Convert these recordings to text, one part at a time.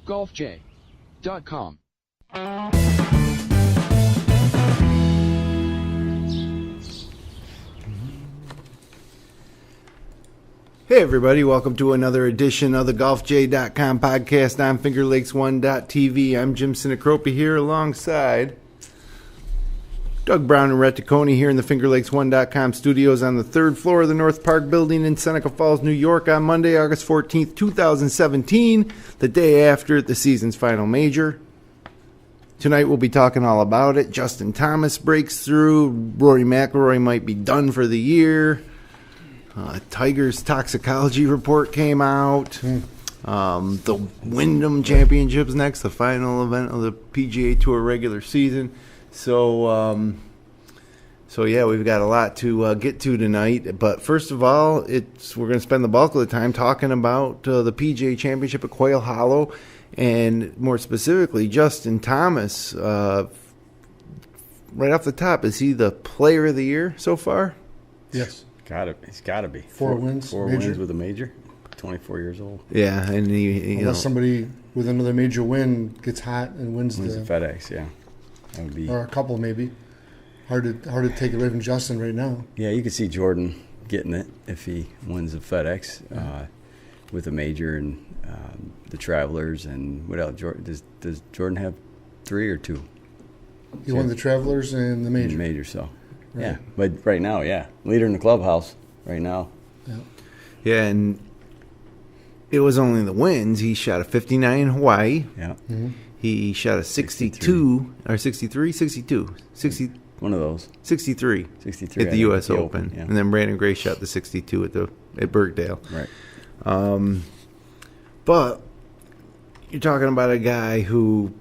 golfj.com. Hey everybody, welcome to another edition of the golfj.com podcast on fingerlakes1.tv. I'm Jim Sinicropi here alongside Doug Brown and Rhett Ticconi here in the fingerlakes1.com studios on the third floor of the North Park building in Seneca Falls, New York on Monday, August 14th, 2017, the day after the season's final major. Tonight we'll be talking all about it. Justin Thomas breaks through. Rory McIlroy might be done for the year. Tiger's toxicology report came out. The Wyndham Championship's next, the final event of the PGA Tour regular season. So yeah, we've got a lot to get to tonight. But first of all, we're going to spend the bulk of the time talking about the PGA Championship at Quail Hollow, and more specifically, Justin Thomas. Right off the top, is he the player of the year so far? Yes. He's got to be. Four wins. Four wins with a major. 24 years old. Yeah, and unless somebody with another major win gets hot and wins the FedEx, yeah. That would be, or a couple maybe. Hard to take away from Justin right now. Yeah, you could see Jordan getting it if he wins the FedEx with a major and the Travelers and what else? Does Jordan have 3 or 2? He won the Travelers and the major. Major, so. Right. Yeah, but right now, yeah. Leader in the clubhouse right now. Yeah, and it was only the wins. He shot a 59 in Hawaii. Yeah. Mm-hmm. He shot a 62 or 63, 62, 60. One of those. 63 at the U.S. Open. Yeah. And then Brandon Gray shot the 62 at Birkdale. Right. But you're talking about a guy who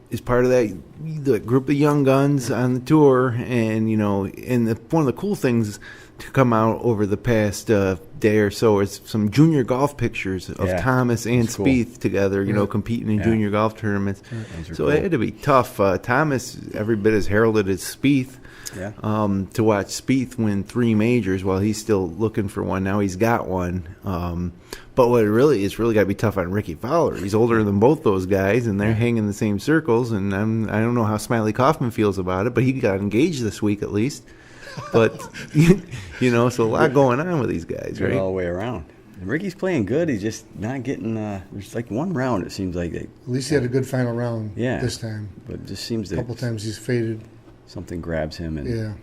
is part of the group of young guns on the tour, and one of the cool things to come out over the past day or so is some junior golf pictures of Thomas and Spieth together, competing in junior golf tournaments. So it had to be tough. Thomas every bit as heralded as Spieth. Yeah. To watch Spieth win 3 majors while he's still looking for one. Now he's got one. But what it's really got to be tough on Ricky Fowler. He's older than both those guys, and they're hanging the same circles. And I don't know how Smiley Kaufman feels about it, but he got engaged this week at least. But so a lot going on with these guys, right? All the way around. And Ricky's playing good. He's just not getting. There's like one round. It seems like. At least he had a good final round. This time. But it just seems that a couple times he's faded. Something grabs him and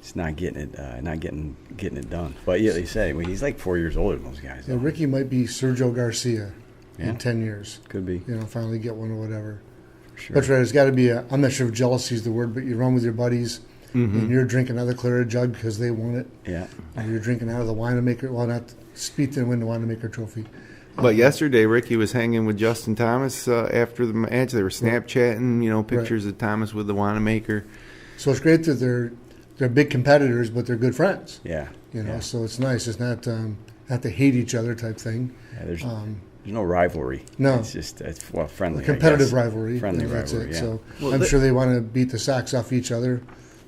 he's not getting it done. But yeah, they say he's like 4 years older than those guys. Yeah, Ricky might be Sergio Garcia in 10 years. Could be. Finally get one or whatever. Sure. That's right. There's got to be I'm not sure if jealousy is the word, but you run with your buddies and you're drinking out of the clear jug because they won it. Yeah. And you're drinking out of the Wanamaker. Well, not Spieth didn't win the Wanamaker trophy. But yesterday, Ricky was hanging with Justin Thomas after the match. They were Snapchatting, pictures of Thomas with the Wanamaker. So it's great that they're big competitors, but they're good friends. Yeah. So it's nice. It's not to hate each other type thing. Yeah, there's no rivalry. No. It's just friendly. Competitive rivalry. Friendly that's rivalry, it. yeah. So I'm sure they want to beat the socks off each other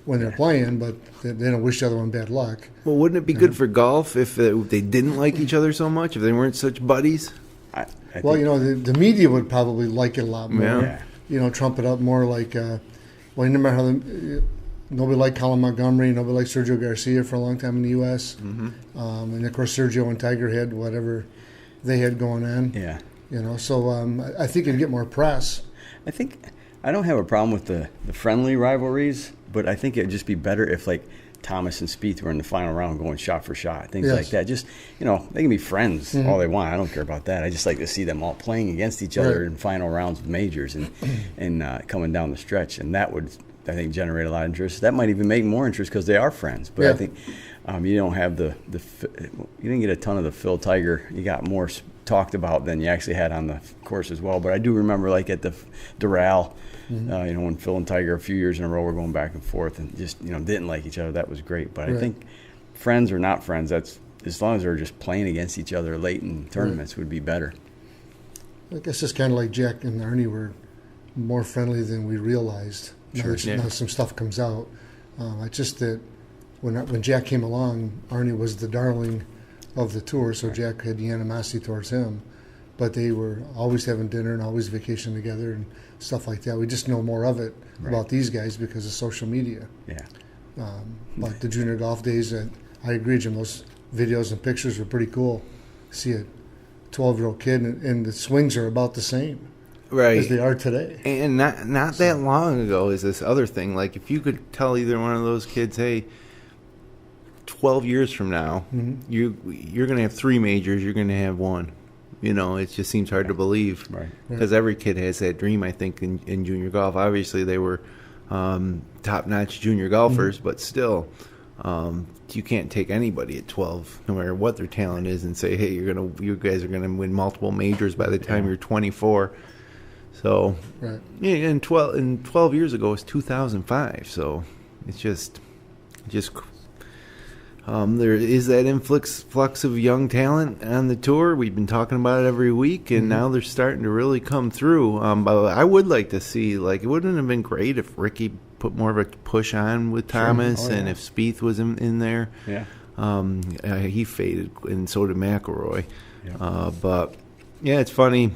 when they're playing, but they don't wish the other one bad luck. Well, wouldn't it be good for golf if they didn't like each other so much, if they weren't such buddies? I think, the media would probably like it a lot more. Yeah. Trump it up more like, you remember how nobody liked Colin Montgomery, nobody liked Sergio Garcia for a long time in the U.S. Mm-hmm. And, of course, Sergio and Tiger had whatever they had going on. Yeah. So I think it'd get more press. I don't have a problem with the friendly rivalries, but I think it would just be better if, like, Thomas and Spieth were in the final round going shot for shot, things like that. Just, they can be friends all they want. I don't care about that. I just like to see them all playing against each other in final rounds of majors and coming down the stretch. And that would, I think, generate a lot of interest. That might even make more interest because they are friends. But I think you don't have you didn't get a ton of the Phil Tiger. You got more talked about than you actually had on the course as well. But I do remember, like, at the Doral, when Phil and Tiger a few years in a row were going back and forth and just, didn't like each other. That was great. But I think friends or not friends, that's as long as they're just playing against each other late in tournaments would be better. I guess it's kind of like Jack and Arnie were more friendly than we realized. Now some stuff comes out. It's just that when Jack came along, Arnie was the darling of the tour, so Jack had the animosity towards him. but they were always having dinner and always vacationing together and stuff like that. We just know more of it about these guys because of social media. Yeah. But the junior golf days, I agree, Jim, those videos and pictures were pretty cool. See a 12-year-old kid, and the swings are about the same as they are today. And not that long ago is this other thing. Like, if you could tell either one of those kids, hey, 12 years from now, you're going to have 3 majors, you're going to have 1. You know, it just seems hard to believe. Right. Because every kid has that dream, I think, in junior golf. Obviously, they were top-notch junior golfers, but still, you can't take anybody at 12, no matter what their talent is, and say, hey, you guys are gonna win multiple majors by the time you're 24. So, yeah, and 12 years ago was 2005. So it's just there is that influx of young talent on the tour. We've been talking about it every week, and now they're starting to really come through. But I would like to see, like, it wouldn't have been great if Ricky put more of a push on with Thomas, and if Spieth was in there. Yeah. He faded, and so did McIlroy. Yeah. But yeah, it's funny.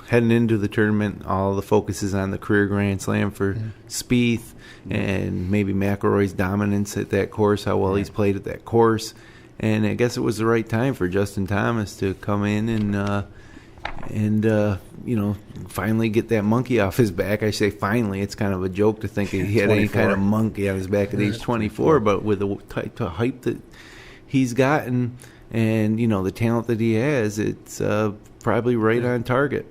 Heading into the tournament, all the focus is on the career Grand Slam for Spieth. And maybe McIlroy's dominance at that course, how well he's played at that course. And I guess it was the right time for Justin Thomas to come in and finally get that monkey off his back. I say finally. It's kind of a joke to think he had any kind of monkey on his back at age 24, but with the type of hype that he's gotten and, the talent that he has, it's probably right on target.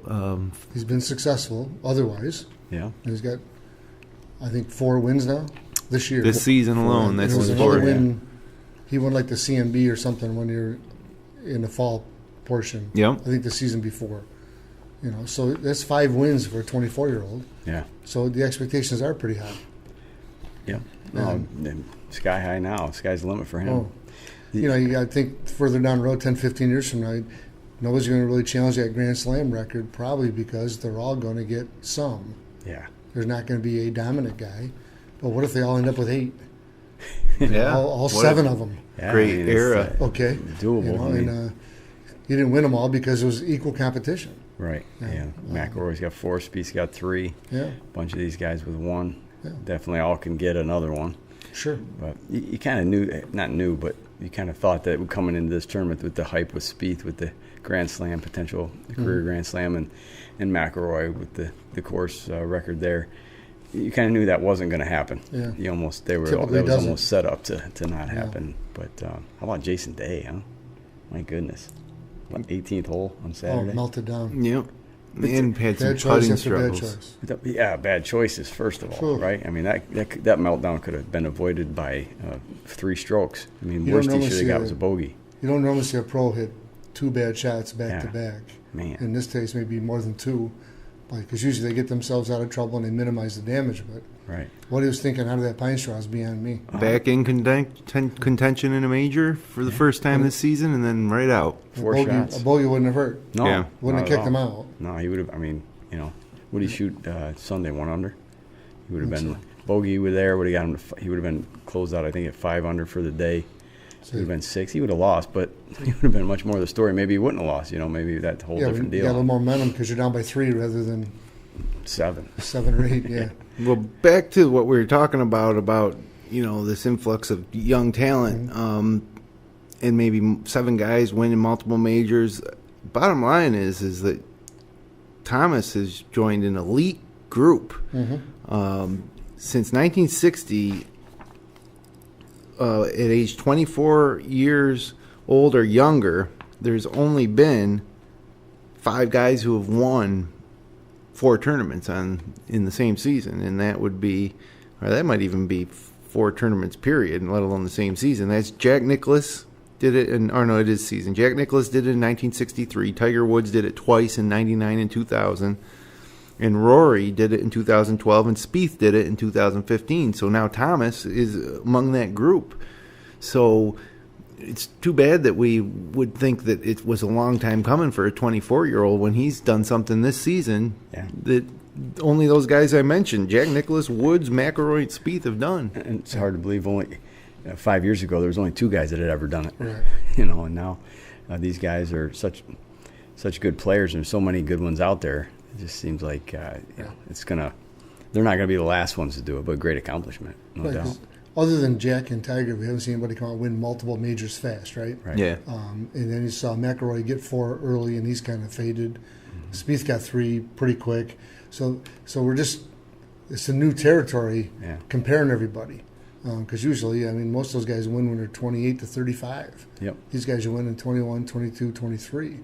He's been successful otherwise. Yeah. He's got, I think, 4 wins now this year. This season alone, that's his win. He won like the CMB or something when you're in the fall portion. Yep. I think the season before. So that's 5 wins for a 24-year-old. Yeah. So the expectations are pretty high. Yeah. Sky high now. Sky's the limit for him. Oh. You got to think further down the road, 10, 15 years from now, nobody's going to really challenge that Grand Slam record, probably because they're all going to get some. Yeah. There's not going to be a dominant guy. But what if they all end up with 8? Yeah. All 7 of them. Yeah, great era. Okay. Doable. You didn't win them all because it was equal competition. Right. Yeah. McIlroy's got 4. Spieth's got 3. Yeah. A bunch of these guys with 1. Yeah. Definitely all can get another one. Sure. But you kind of knew, but you kind of thought that coming into this tournament with the hype with Spieth, with the Grand Slam potential, the career Grand Slam, and McIlroy with the course record there, you kind of knew that wasn't going to happen. Yeah. That was almost set up to not happen. But how about Jason Day, huh? My goodness. 18th hole on Saturday. Oh, melted down. Yep. And had some bad putting choice struggles. Bad choice. Yeah, bad choices, first of all, right? I mean, that meltdown could have been avoided by 3 strokes. I mean, worst he should have got was a bogey. You don't normally see a pro hit 2 bad shots back to back. Man. In this case, maybe more than 2. Because usually they get themselves out of trouble and they minimize the damage. But right. What he was thinking out of that pine straw is beyond me. Back in contention in a major for the first time this season, and then right out. 4 shots. A bogey wouldn't have hurt. No. Yeah. Wouldn't have kicked him out. No, he would have. I mean, would he shoot Sunday 1 under? He would have been bogey. Would have got him. He would have been closed out. I think at 5 under for the day. He would have been 6. He would have lost, but he would have been much more of the story. Maybe he wouldn't have lost. Maybe that whole different deal. You got a little more momentum because you're down by 3 rather than 7 or 8. Yeah. Well, back to what we were talking about this influx of young talent, and maybe 7 guys winning multiple majors. Bottom line is that Thomas has joined an elite group. Since 1960, at age 24 years old or younger, there's only been 5 guys who have won 4 tournaments in the same season, and that might even be 4 tournaments period, let alone the same season. That's Jack Nicklaus did it, it is season. Jack Nicklaus did it in 1963. Tiger Woods did it twice in 99 and 2000. And Rory did it in 2012, and Spieth did it in 2015. So now Thomas is among that group. So it's too bad that we would think that it was a long time coming for a 24-year-old when he's done something this season that only those guys I mentioned, Jack Nicklaus, Woods, McIlroy, and Spieth, have done. And it's hard to believe only 5 years ago there was only 2 guys that had ever done it. Right. And now these guys are such such good players and so many good ones out there. It just seems like they're not gonna be the last ones to do it, but great accomplishment, no doubt. Other than Jack and Tiger, we haven't seen anybody come out and win multiple majors fast, right? Yeah. And then you saw McIlroy get 4 early, and he's kind of faded. Spieth got 3 pretty quick. So it's a new territory comparing everybody. Because usually, most of those guys win when they're 28 to 35. Yep. These guys are winning 21, 22, 23.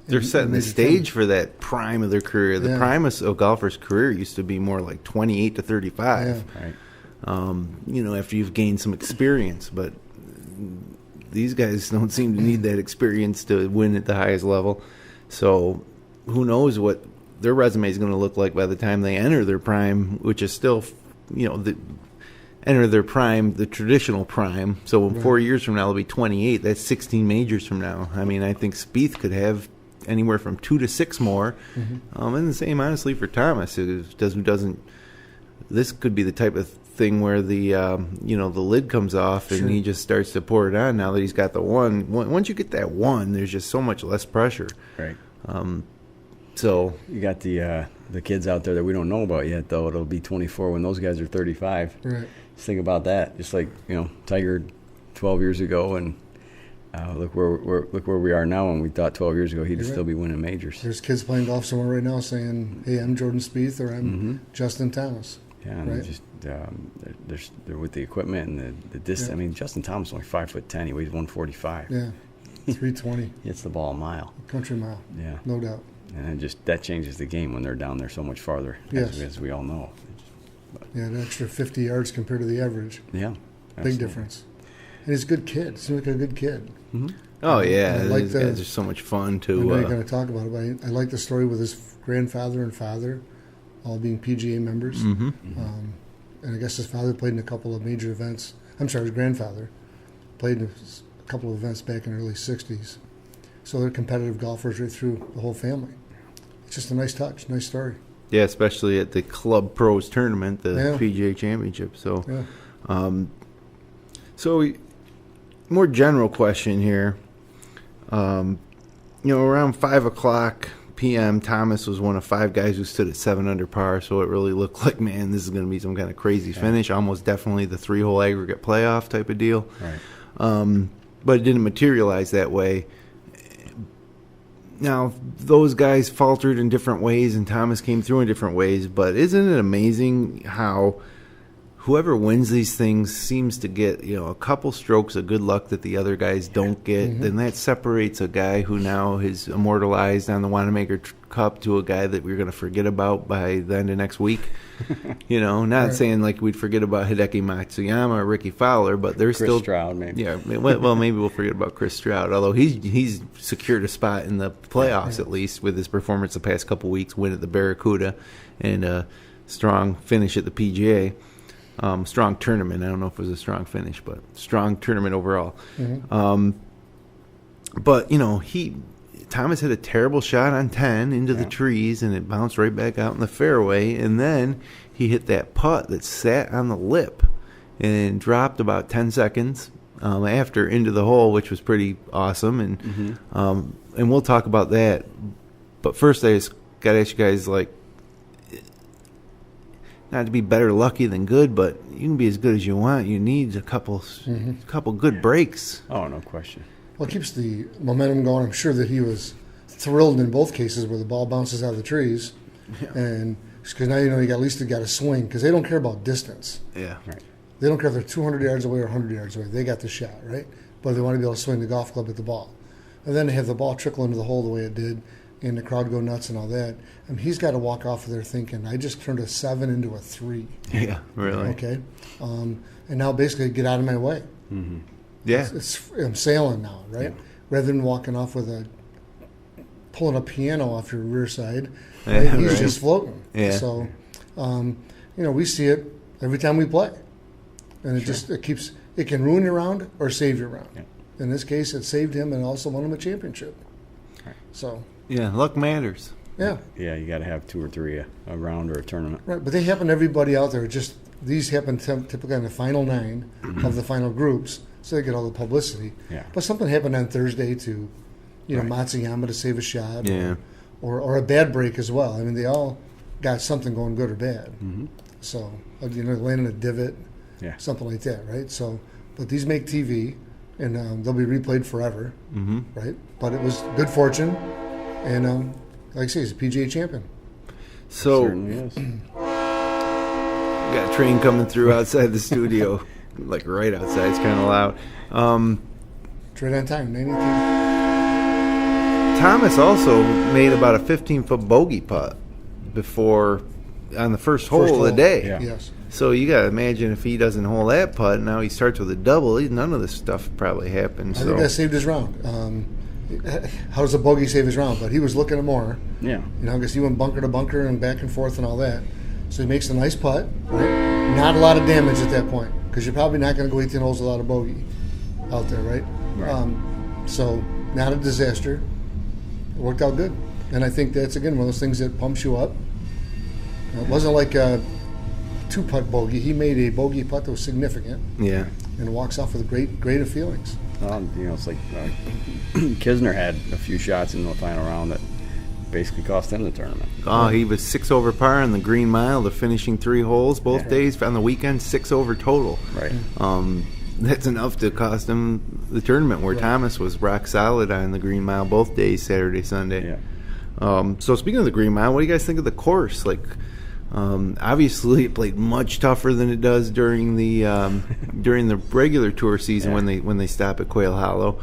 They're setting the stage for that prime of their career. The prime of a golfer's career used to be more like 28 to 35. Yeah. Right. After you've gained some experience. But these guys don't seem to need that experience to win at the highest level. So who knows what their resume is going to look like by the time they enter their prime, which is still, enter their prime, the traditional prime. So 4 years from now, they'll be 28. That's 16 majors from now. I think Spieth could have anywhere from 2 to 6 more. And the same, honestly, for Thomas. This could be the type of thing where the lid comes off and he just starts to pour it on now that he's got the one. Once you get that one, there's just so much less pressure. Right. So you got the kids out there that we don't know about yet, though. It'll be 24 when those guys are 35. Right. Just think about that. Just like Tiger 12 years ago, and look where we are now. And we thought 12 years ago he'd still be winning majors. There's kids playing golf somewhere right now saying, "Hey, I'm Jordan Spieth," or "I'm Justin Thomas." Yeah, and they're with the equipment and the distance. Yeah. Justin Thomas is only 5'10". He weighs 145. Yeah, 320. Hits the ball a mile. Country mile. Yeah, no doubt. And that changes the game when they're down there so much farther, as we all know. Yeah, an extra 50 yards compared to the average. Yeah, absolutely. Big difference. And he's a good kid. Seems like a good kid. Mm-hmm. Oh, yeah. These guys are so much fun to... I know you're going to talk about it, but I like the story with his grandfather and father all being PGA members. Mm-hmm. And I guess his father played in a couple of major events. I'm sorry, his grandfather played in a couple of events back in the early 60s. So they're competitive golfers right through the whole family. It's just a nice touch, nice story. Yeah, especially at the Club Pros tournament, the PGA Championship. So, more general question here. Around 5 o'clock p.m., Thomas was one of 5 guys who stood at 7 under par. So it really looked like, man, this is going to be some kind of crazy finish. Almost definitely the 3-hole aggregate playoff type of deal. Right. But it didn't materialize that way. Now, those guys faltered in different ways, and Thomas came through in different ways, but isn't it amazing how whoever wins these things seems to get, a couple strokes of good luck that the other guys don't get, then that separates a guy who now is immortalized on the Wanamaker Cup to a guy that we're going to forget about by the end of next week. Not saying like we'd forget about Hideki Matsuyama or Ricky Fowler, but they're Chris still Stroud, maybe. Yeah, well, maybe we'll forget about Chris Stroud, although he's secured a spot in the playoffs at least with his performance the past couple weeks, win at the Barracuda, and a strong finish at the PGA. Strong tournament. I don't know if it was a strong finish, but strong tournament overall. But Thomas had a terrible shot on 10 into the trees, and it bounced right back out in the fairway. And then he hit that putt that sat on the lip and dropped about 10 seconds after into the hole, which was pretty awesome. And we'll talk about that. But first, I just got to ask you guys, not to be better lucky than good, but you can be as good as you want. You need a couple good breaks. Oh, no question. Well, it keeps the momentum going. I'm sure that he was thrilled in both cases where the ball bounces out of the trees. Yeah. And because now you at least you got a swing, because they don't care about distance. Yeah. Right. They don't care if they're 200 yards away or 100 yards away. They got the shot, right? But they want to be able to swing the golf club at the ball. And then they have the ball trickle into the hole the way it did, and the crowd go nuts and all that. He's got to walk off of there thinking, I just turned a 7 into a 3. Yeah, really. Okay. And now basically get out of my way. Mm-hmm. Yeah. I'm sailing now, right? Yeah. Rather than walking off pulling a piano off your rear side, right? He's just floating. Yeah. So, we see it every time we play. And it can ruin your round or save your round. Yeah. In this case, it saved him and also won him a championship. Right. So. Yeah, luck matters. Yeah. Yeah, you got to have 2 or 3 a round or a tournament. Right, but they happen to everybody out there. These happen typically on the final 9 of the final groups, so they get all the publicity. Yeah. But something happened on Thursday to Matsuyama to save a shot. Yeah. Or a bad break as well. I mean, they all got something going good or bad. Mm-hmm. So, landing a divot, something like that, right? So, but these make TV, and they'll be replayed forever, right? But it was good fortune, and like I say, he's a PGA champion. So, Certainly is. got a train coming through outside the studio, like right outside. It's kind of loud. Straight on time, 92. Thomas also made about a 15-foot bogey putt before on the first hole of the day. Yeah. Yes. So you got to imagine if he doesn't hole that putt, now he starts with a double. None of this stuff probably happened. I think that saved his round. How does a bogey save his round? But he was looking at more. Yeah. I guess he went bunker to bunker and back and forth and all that. So he makes a nice putt. Right? Not a lot of damage at that point because you're probably not going to go 18 holes without a bogey out there, right? So not a disaster. It worked out good. And I think that's, again, one of those things that pumps you up. It wasn't like a two-putt bogey. He made a bogey putt that was significant. Yeah. And walks off with great of feelings. It's like Kisner had a few shots in the final round that basically cost him the tournament. Oh, he was 6 over par on the Green Mile, the finishing 3 holes both days. On the weekend, 6 over total. Right. That's enough to cost him the tournament, where Thomas was rock solid on the Green Mile both days, Saturday, Sunday. Yeah. So speaking of the Green Mile, what do you guys think of the course? Like, obviously it played much tougher than it does during the regular tour season when they stop at Quail Hollow.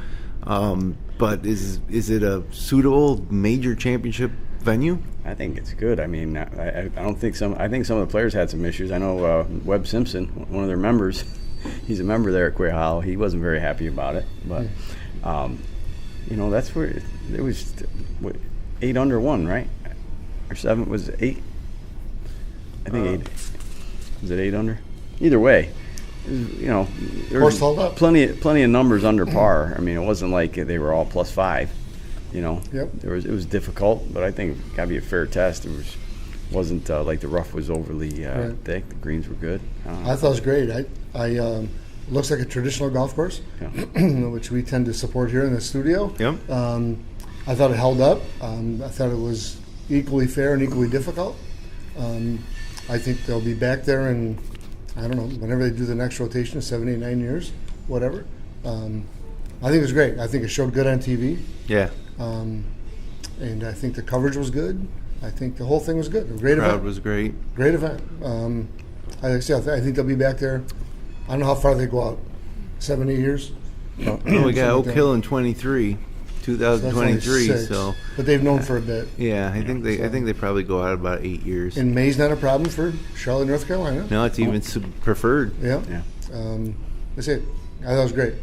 But is it a suitable major championship venue? I think it's good. I mean, I don't think I think some of the players had some issues. I know Webb Simpson, one of their members, he's a member there at Quail Hollow. He wasn't very happy about it, but that's where it was 8 under 1, right? Or 7 was it 8? I think 8. Was it 8 under? Either way, there was plenty of numbers under par. I mean, it wasn't like they were all +5. Yep. It was difficult, but I think it got to be a fair test. It wasn't like the rough was overly thick. The greens were good. I thought it was great. I looks like a traditional golf course, which we tend to support here in the studio. Yep. I thought it held up. I thought it was equally fair and equally difficult. I think they'll be back there in, I don't know, whenever they do the next rotation, 7, 8, 9 years, whatever. I think it was great. I think it showed good on TV. Yeah. And I think the coverage was good. I think the whole thing was good. A great Crowd event. was great. Great event. I think they'll be back there. I don't know how far they go out. 7, 8 years. We got Oak Hill in 2023. So, but they've known for a bit. Yeah, I think they probably go out about 8 years. And May's not a problem for Charlotte, North Carolina. No, it's even preferred. Yeah. That's it. I thought it was great.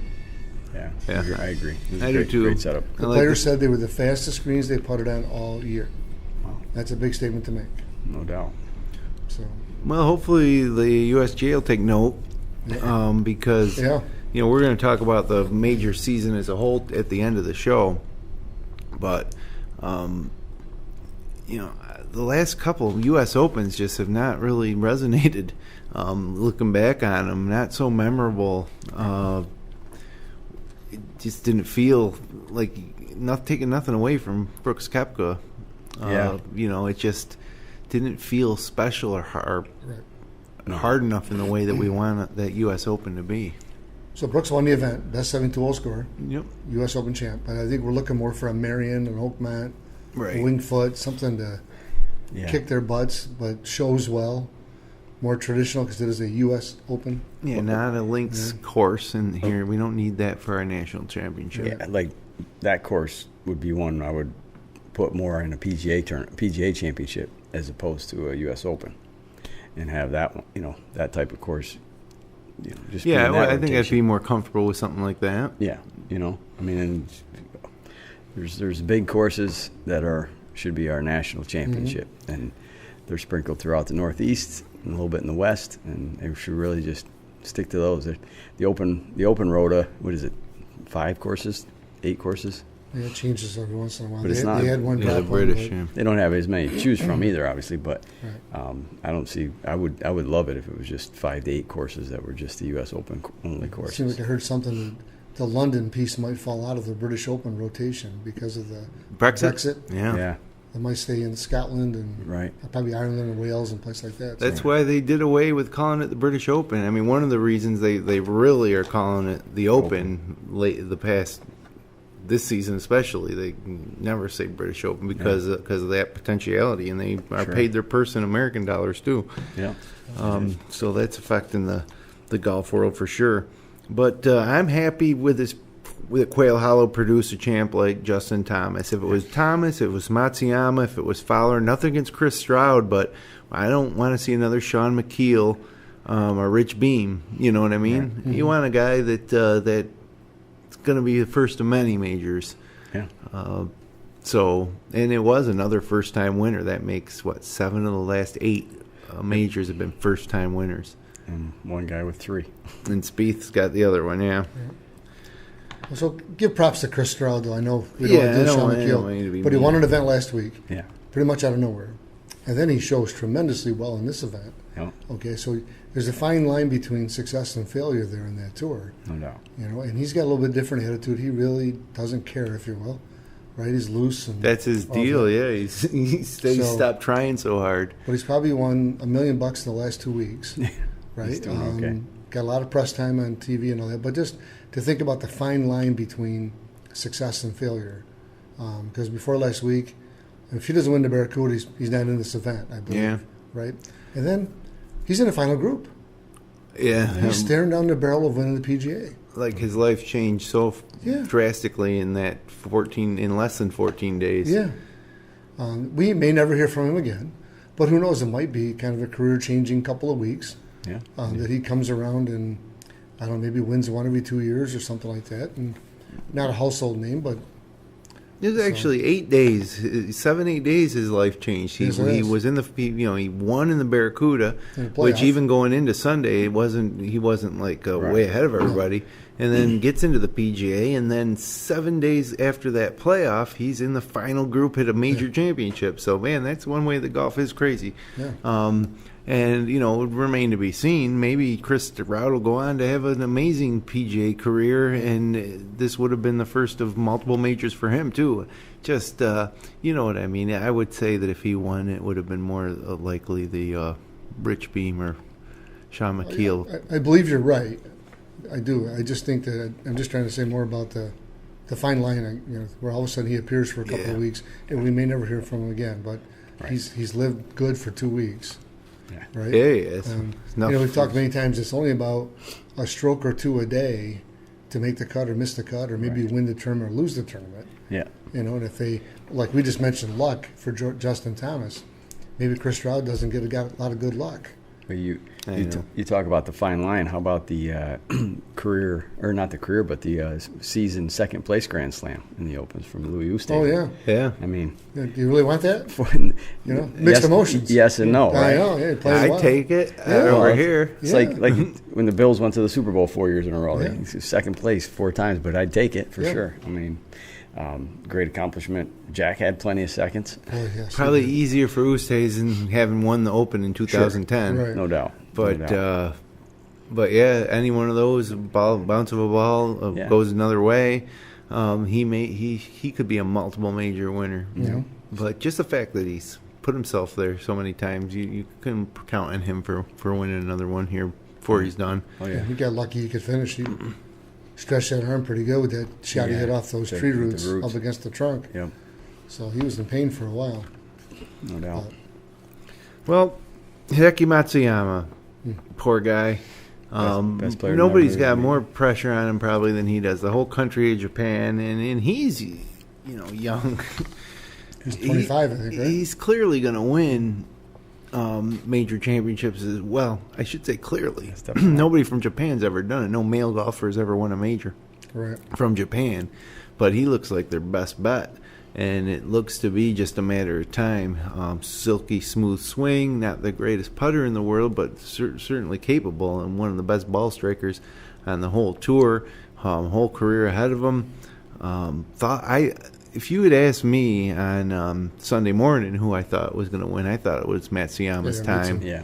Yeah. I agree. It was I do too. Great setup. The players said they were the fastest greens they putted on all year. Wow. That's a big statement to make. No doubt. So. Well, hopefully the USGA will take note because we're going to talk about the major season as a whole at the end of the show. But the last couple of U.S. Opens just have not really resonated. Looking back on them, not so memorable. It just didn't feel like taking nothing away from Brooks Koepka. It just didn't feel special or hard enough in the way that we want that U.S. Open to be. So Brooks won the event, best 72-hole score. Yep. U.S. Open champ. But I think we're looking more for a Marion, an Oakmont, a Winged Foot, something to kick their butts, but shows well. More traditional because it is a U.S. Open. Yeah, not a links course in here. We don't need that for our national championship. Yeah, like that course would be one I would put more in a PGA Championship as opposed to a U.S. Open, and have that one, that type of course. Just I think I'd be more comfortable with something like that. Yeah, I mean, and there's big courses that should be our national championship, and they're sprinkled throughout the Northeast and a little bit in the West, and they should really just stick to those. The Open Rota, what is it? 5 courses, 8 courses. Yeah, it changes every once in a while. But it's not. They had one the British. They don't have as many to choose from either, obviously. But I don't see. I would love it if it was just 5 to 8 courses that were just the U.S. Open only courses. It seems like I heard something the London piece might fall out of the British Open rotation because of the Brexit. Yeah. They might stay in Scotland and probably Ireland and Wales and places like that. That's why they did away with calling it the British Open. I mean, one of the reasons they really are calling it the Open this season especially, they never say British Open because of that potentiality, and they are paid their purse in American dollars too. Yeah. So that's affecting the golf world for sure. But I'm happy with Quail Hollow produce a champ like Justin Thomas. If it was Thomas, if it was Matsuyama, if it was Fowler, nothing against Chris Stroud, but I don't want to see another Sean McKeel or Rich Beam. You know what I mean? Yeah. Mm-hmm. You want a guy that's going to be the first of many majors. Yeah. And it was another first-time winner. That makes, 7 of the last 8 majors have been first-time winners. And one guy with 3. And Spieth's got the other one, yeah. So give props to Chris Stroud, though. I know we don't want to do Sean McKeel, but he won an event last week, pretty much out of nowhere. And then he shows tremendously well in this event. Yeah. Okay, so there's a fine line between success and failure there in that tour. No doubt. And he's got a little bit different attitude. He really doesn't care, if you will. Right? He's loose. And that's his deal, He stopped trying so hard. But he's probably won $1 million in the last 2 weeks. Right? He's doing okay. Got a lot of press time on TV and all that. But just to think about the fine line between success and failure. Because before last week, if he doesn't win the Barracuda, he's not in this event, I believe. Yeah. Right? And then he's in the final group. Yeah. He's staring down the barrel of winning the PGA. Like his life changed so drastically in less than 14 days. Yeah. We may never hear from him again. But who knows? It might be kind of a career-changing couple of weeks. Yeah. That he comes around and, I don't know, maybe wins one every 2 years or something like that. And not a household name, but... It was actually 8 days, 7-8 days his life changed. He was in he won in the Barracuda, which even going into Sunday, he wasn't like way ahead of everybody. And then gets into the PGA, and then 7 days after that playoff, he's in the final group at a major championship. So, man, that's one way that golf is crazy. Yeah. And, it would remain to be seen. Maybe Chris Stroud will go on to have an amazing PGA career, and this would have been the first of multiple majors for him, too. Just, you know what I mean? I would say that if he won, it would have been more likely the Rich Beam or Sean McKeel. I believe you're right. I do. I just think that I'm just trying to say more about the fine line, where all of a sudden he appears for a couple of weeks, and we may never hear from him again. But he's lived good for 2 weeks. Yeah. Right? Yeah. We've talked many times, it's only about a stroke or two a day to make the cut or miss the cut or maybe win the tournament or lose the tournament. Yeah. And if they, like we just mentioned, luck for Justin Thomas, maybe Chris Stroud doesn't get a lot of good luck. Well, you talk about the fine line. How about the season second place Grand Slam in the Opens from Louis Oosthuizen? Oh yeah. I mean, do you really want that? Mixed emotions. Yes and no. Right? I know. Yeah, I take it over here. It's like when the Bills went to the Super Bowl 4 years in a row. Yeah. Second place 4 times, but I'd take it for sure. I mean. Great accomplishment. Jack had plenty of seconds. Oh, yes, probably easier for Oosthuizen having won the Open in 2010. Sure. Right. No doubt. But any one of those bounce of a ball goes another way. He could be a multiple major winner. Yeah. But just the fact that he's put himself there so many times, you can count on him for winning another one here before he's done. Oh yeah, he got lucky he could finish. He stretched that arm pretty good with that shot he hit off those tree roots up against the trunk. Yep. So he was in pain for a while. No doubt. Well, Hideki Matsuyama, poor guy. Best player nobody's got more pressure on him probably than he does. The whole country of Japan, and he's young. He's 25, I think, right? He's clearly going to win major championships as well. I should say clearly. Nobody from Japan's ever done it. No male golfer has ever won a major from Japan. But he looks like their best bet. And it looks to be just a matter of time. Silky smooth swing, not the greatest putter in the world, but certainly capable and one of the best ball strikers on the whole tour. Whole career ahead of him. If you had asked me on Sunday morning who I thought was going to win, I thought it was Matsuyama's time. Yeah.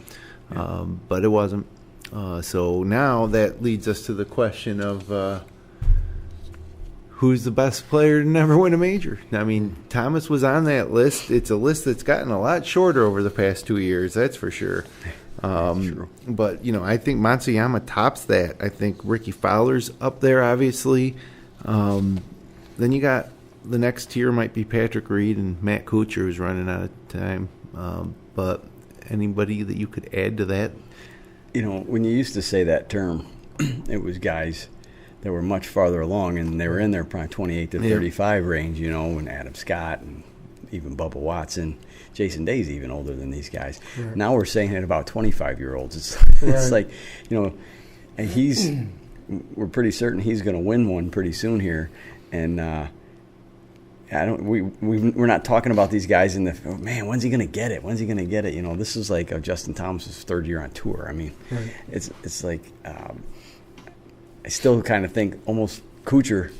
But it wasn't. So now that leads us to the question of who's the best player to never win a major? I mean, Thomas was on that list. It's a list that's gotten a lot shorter over the past 2 years, that's for sure. But, I think Matsuyama tops that. I think Ricky Fowler's up there, obviously. Then you got the next tier might be Patrick Reed and Matt Kuchar, who's running out of time. But anybody that you could add to that? When you used to say that term, it was guys that were much farther along, and they were in their probably 28 to 35 range, when Adam Scott and even Bubba Watson, Jason Day's even older than these guys. Right. Now we're saying it about 25-year-olds. It's like, and we're pretty certain he's going to win one pretty soon here, and we're not talking about these guys in the when's he going to get it? When's he going to get it? This is like Justin Thomas's third year on tour. I mean, right. It's like. I still kind of think almost Kuchar,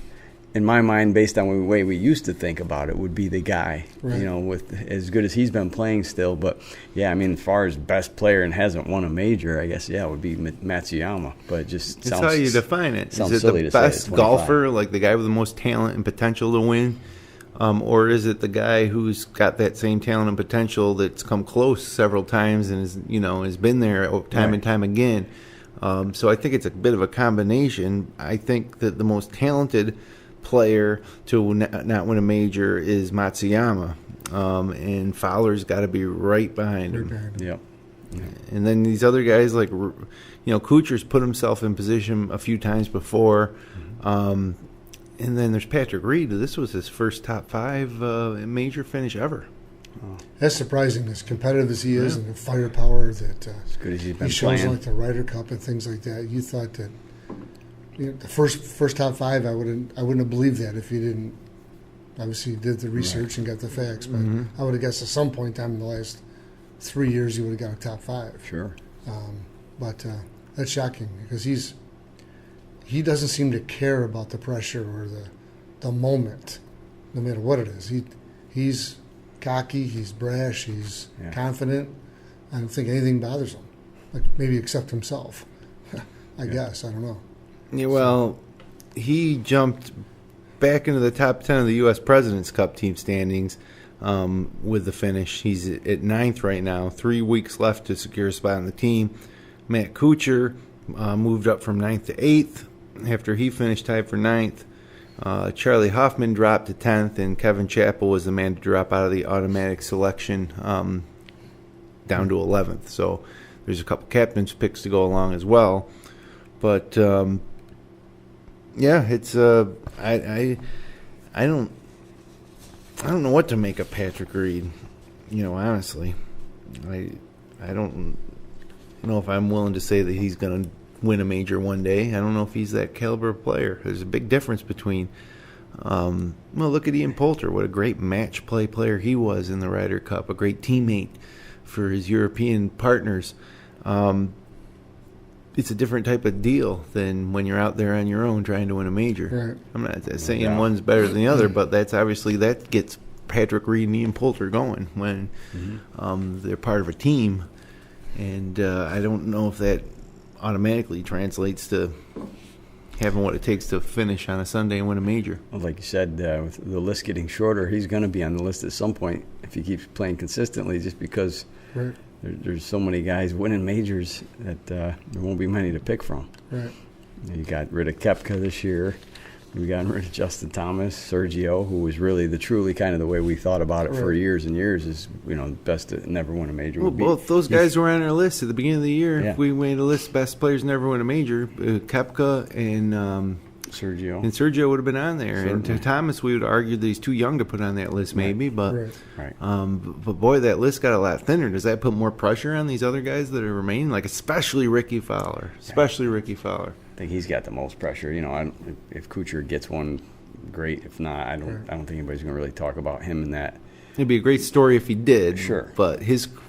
in my mind, based on the way we used to think about it, would be the guy, right. With as good as he's been playing still. But, as far as best player and hasn't won a major, I guess, it would be Matsuyama. But it just sounds... That's how you define it. Is it the best golfer, like the guy with the most talent and potential to win? Or is it the guy who's got that same talent and potential that's come close several times and has been there time and time again? So I think it's a bit of a combination. I think that the most talented player to not win a major is Matsuyama, and Fowler's got to be right behind him. Yep. And then these other guys like, Kuchar's put himself in position a few times before. And then there's Patrick Reed. This was his first top 5 major finish ever. Oh. That's surprising, as competitive as he is, and the firepower that as good as he's been he shows, playing. like the Ryder Cup and things like that. You thought that the first top 5, I wouldn't have believed that if you didn't. Obviously, you did the research and got the facts, but I would have guessed at some point in time in the last 3 years you would have got a top 5. Sure, but that's shocking because he doesn't seem to care about the pressure or the moment, no matter what it is. He's cocky, he's brash, he's confident. I don't think anything bothers him, like maybe except himself. I guess, I don't know. Yeah, well, he jumped back into the top 10 of the U.S. President's Cup team standings with the finish. He's at 9th right now, 3 weeks left to secure a spot on the team. Matt Kuchar moved up from 9th to 8th after he finished tied for 9th. Charlie Hoffman dropped to 10th, and Kevin Chappell was the man to drop out of the automatic selection down to 11th. So there's a couple captain's picks to go along as well. But, it's I don't know what to make of Patrick Reed, honestly. I don't know if I'm willing to say that he's going to win a major one day. I don't know if he's that caliber of player. There's a big difference between look at Ian Poulter, what a great match play player he was in the Ryder Cup, a great teammate for his European partners. It's a different type of deal than when you're out there on your own trying to win a major. Right. I'm not saying one's better than the other, but that's obviously that gets Patrick Reed and Ian Poulter going when they're part of a team. And I don't know if that automatically translates to having what it takes to finish on a Sunday and win a major. Well, like you said, with the list getting shorter, he's going to be on the list at some point if he keeps playing consistently, just because there's so many guys winning majors that there won't be many to pick from. Right. You got rid of Koepka this year. We got rid of Justin Thomas, Sergio, who was really truly kind of the way we thought about it for years and years, is best to never win a major. Well, both those guys were on our list at the beginning of the year. Yeah. If we made a list of best players never win a major, Koepka and Sergio would have been on there. Certainly. And Thomas, we would argue that he's too young to put on that list, maybe. But but boy, that list got a lot thinner. Does that put more pressure on these other guys that are remaining? Like especially Ricky Fowler. I think he's got the most pressure. If Kuchar gets one, great. If not, I don't think anybody's going to really talk about him in that. It'd be a great story if he did. Sure. But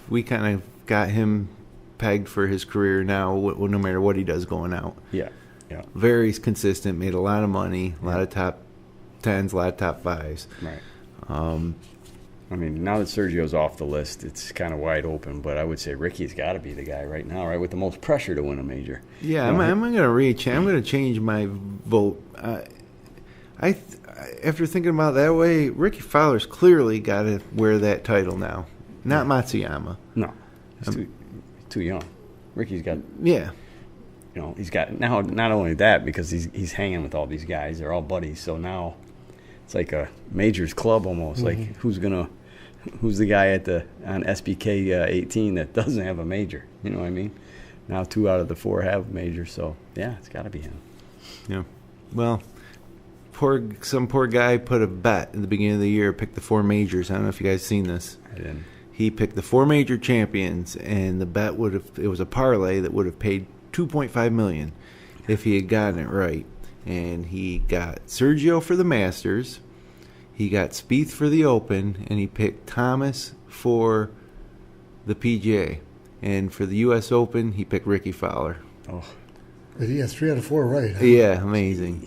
we kind of got him pegged for his career now, no matter what he does going out. Yeah. Yeah. Very consistent, made a lot of money, a lot of top 10s, a lot of top 5s. Right. Now that Sergio's off the list, it's kind of wide open, but I would say Ricky's got to be the guy right now, right, with the most pressure to win a major. Yeah, I'm going to change my vote. I after thinking about it that way, Ricky Fowler's clearly got to wear that title now, not Matsuyama. No, he's too young. Ricky's got. Yeah. He's got now. Not only that, because he's hanging with all these guys. They're all buddies. So now it's like a majors club almost. Like who's the guy on SBK 18 that doesn't have a major? You know what I mean? Now 2 out of the 4 have majors. So yeah, it's got to be him. Yeah. Well, some poor guy put a bet in the beginning of the year, picked the 4 majors. I don't know if you guys seen this. I didn't. He picked the 4 major champions, and the bet it was a parlay that would have paid $2.5 million if he had gotten it right. And he got Sergio for the Masters, he got Spieth for the Open, and he picked Thomas for the PGA. And for the U.S. Open, he picked Ricky Fowler. Oh, but he has 3 out of 4 right. Huh? Yeah, amazing.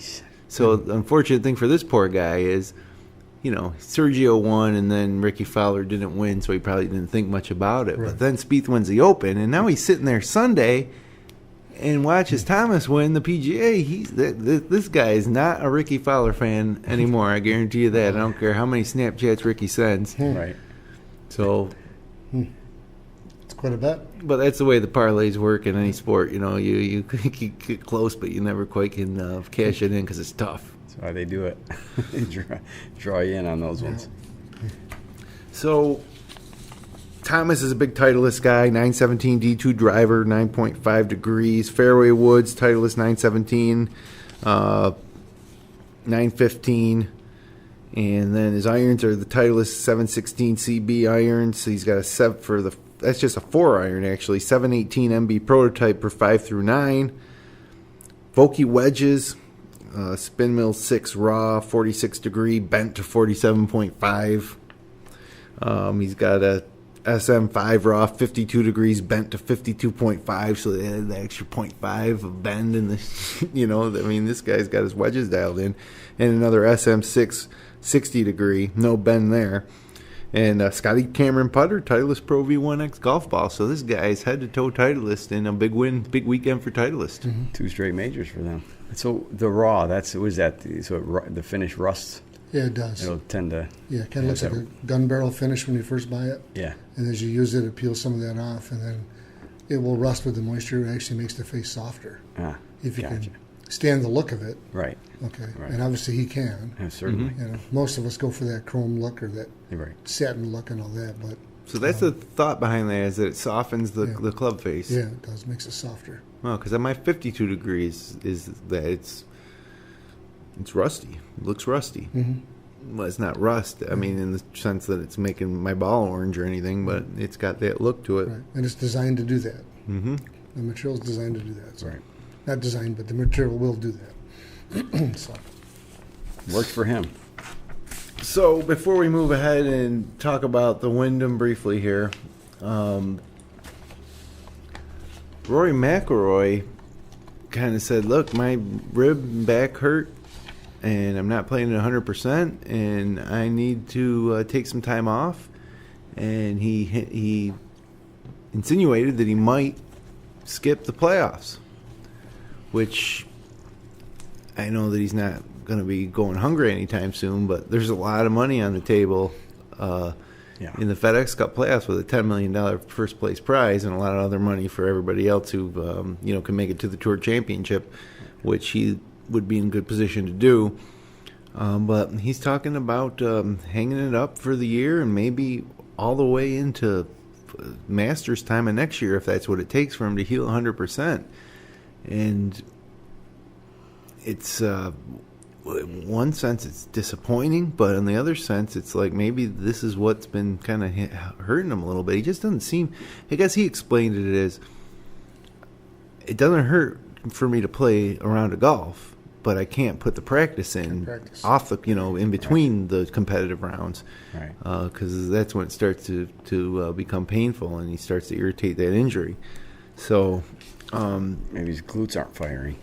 So the unfortunate thing for this poor guy is, Sergio won, and then Ricky Fowler didn't win, so he probably didn't think much about it. Right. But then Spieth wins the Open, and now he's sitting there Sunday and watches Thomas win the PGA. This guy is not a Ricky Fowler fan anymore. I guarantee you that. I don't care how many Snapchats Ricky sends. Right. So it's quite a bet. But that's the way the parlays work in any sport. You get close, but you never quite can cash it in because it's tough. That's why they do it. They draw you in on those ones. So Thomas is a big Titleist guy, 917 D2 driver, 9.5 degrees. Fairway Woods, Titleist 917, 915. And then his irons are the Titleist 716 CB irons. So he's got a 7 that's just a 4-iron actually, 718 MB prototype for 5 through 9. Vokey wedges, Spin Mill 6 raw, 46 degree, bent to 47.5. He's got a SM5 raw, 52 degrees, bent to 52.5, so they added the extra 0.5 of bend in the, this guy's got his wedges dialed in. And another SM6, 60 degree, no bend there. And Scotty Cameron putter, Titleist Pro V1X golf ball. So this guy's head-to-toe Titleist and a big weekend for Titleist. Mm-hmm. 2 straight majors for them. So the raw, the finish rusts? Yeah, it does. It'll tend to... Yeah, it kind of looks like a gun barrel finish when you first buy it. Yeah. And as you use it, it peels some of that off, and then it will rust with the moisture. It actually makes the face softer. If you can stand the look of it. Right. Okay. Right. And obviously he can. Yeah, certainly. Most of us go for that chrome look or that right. satin look and all that, but... So that's the thought behind that, is that it softens the club face. Yeah, it does. Makes it softer. Well, because at my 52 degrees is that it's rusty. It looks rusty. Mm-hmm. Well, it's not rust. I mean, in the sense that it's making my ball orange or anything, but it's got that look to it. Right. And it's designed to do that. Mm-hmm. The material is designed to do that. So. Right. Not designed, but the material will do that. So. Works for him. So before we move ahead and talk about the Wyndham briefly here, Rory McIlroy kind of said, look, my rib and back hurt, and I'm not playing at 100%, and I need to take some time off. And he insinuated that he might skip the playoffs, which I know that he's not going to be going hungry anytime soon, but there's a lot of money on the table in the FedEx Cup Playoffs with a $10 million first place prize and a lot of other money for everybody else who can make it to the Tour Championship, which he would be in good position to do. But he's talking about hanging it up for the year and maybe all the way into Masters time of next year if that's what it takes for him to heal 100%. And it's in one sense it's disappointing, but in the other sense it's like maybe this is what's been kind of hurting him a little bit. He just doesn't seem, I guess he explained it as, it doesn't hurt for me to play a round of golf, but I can't put the practice in off the, in between the competitive rounds, because that's when it starts to become painful and he starts to irritate that injury. So maybe his glutes aren't firing.